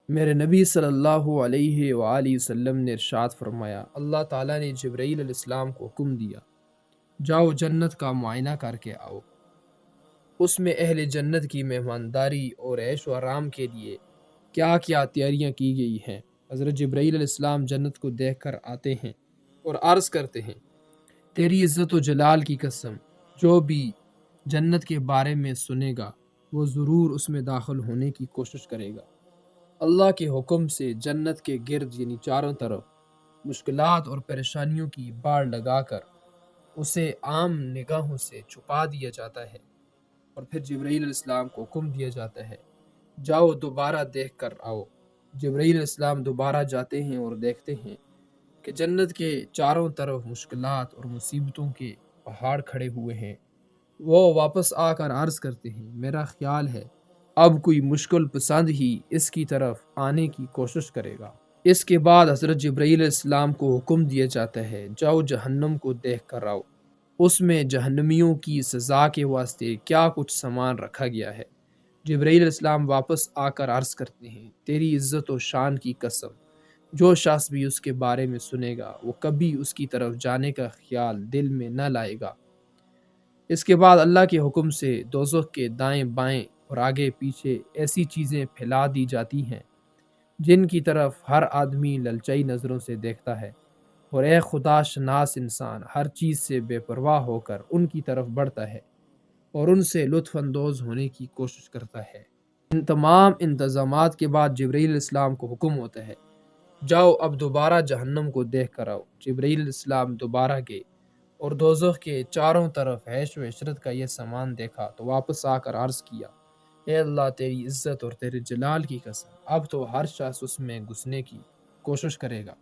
میرے نبی صلی اللہ علیہ وآلہ وسلم نے ارشاد فرمایا، اللہ تعالیٰ نے جبرائیل علیہ السلام کو حکم دیا، جاؤ جنت کا معائنہ کر کے آؤ، اس میں اہل جنت کی مہمانداری اور عیش و آرام کے لیے کیا کیا تیاریاں کی گئی ہیں۔ حضرت جبرائیل علیہ السلام جنت کو دیکھ کر آتے ہیں اور عرض کرتے ہیں، تیری عزت و جلال کی قسم، جو بھی جنت کے بارے میں سنے گا وہ ضرور اس میں داخل ہونے کی کوشش کرے گا۔ اللہ کے حکم سے جنت کے گرد یعنی چاروں طرف مشکلات اور پریشانیوں کی باڑ لگا کر اسے عام نگاہوں سے چھپا دیا جاتا ہے، اور پھر جبرائیل علیہ السلام کو حکم دیا جاتا ہے، جاؤ دوبارہ دیکھ کر آؤ۔ جبرائیل علیہ السلام دوبارہ جاتے ہیں اور دیکھتے ہیں کہ جنت کے چاروں طرف مشکلات اور مصیبتوں کے پہاڑ کھڑے ہوئے ہیں۔ وہ واپس آ کر عرض کرتے ہیں، میرا خیال ہے اب کوئی مشکل پسند ہی اس کی طرف آنے کی کوشش کرے گا۔ اس کے بعد حضرت جبرائیل علیہ السلام کو حکم دیا جاتا ہے، جاؤ جہنم کو دیکھ کر آؤ، اس میں جہنمیوں کی سزا کے واسطے کیا کچھ سامان رکھا گیا ہے۔ جبرائیل علیہ السلام واپس آ کر عرض کرتے ہیں، تیری عزت و شان کی قسم، جو شخص بھی اس کے بارے میں سنے گا وہ کبھی اس کی طرف جانے کا خیال دل میں نہ لائے گا۔ اس کے بعد اللہ کے حکم سے دوزخ کے دائیں بائیں اور آگے پیچھے ایسی چیزیں پھیلا دی جاتی ہیں جن کی طرف ہر آدمی للچائی نظروں سے دیکھتا ہے، اور اے خدا شناس انسان ہر چیز سے بے پرواہ ہو کر ان کی طرف بڑھتا ہے اور ان سے لطف اندوز ہونے کی کوشش کرتا ہے۔ ان تمام انتظامات کے بعد جبرائیل علیہ السلام کو حکم ہوتا ہے، جاؤ اب دوبارہ جہنم کو دیکھ کر آؤ۔ جبرائیل علیہ السلام دوبارہ گئے اور دوزخ کے چاروں طرف عیش و عشرت کا یہ سامان دیکھا تو واپس آ کر عرض کیا، اے اللہ تیری عزت اور تیرے جلال کی قسم، اب تو ہر شخص اس میں گھسنے کی کوشش کرے گا۔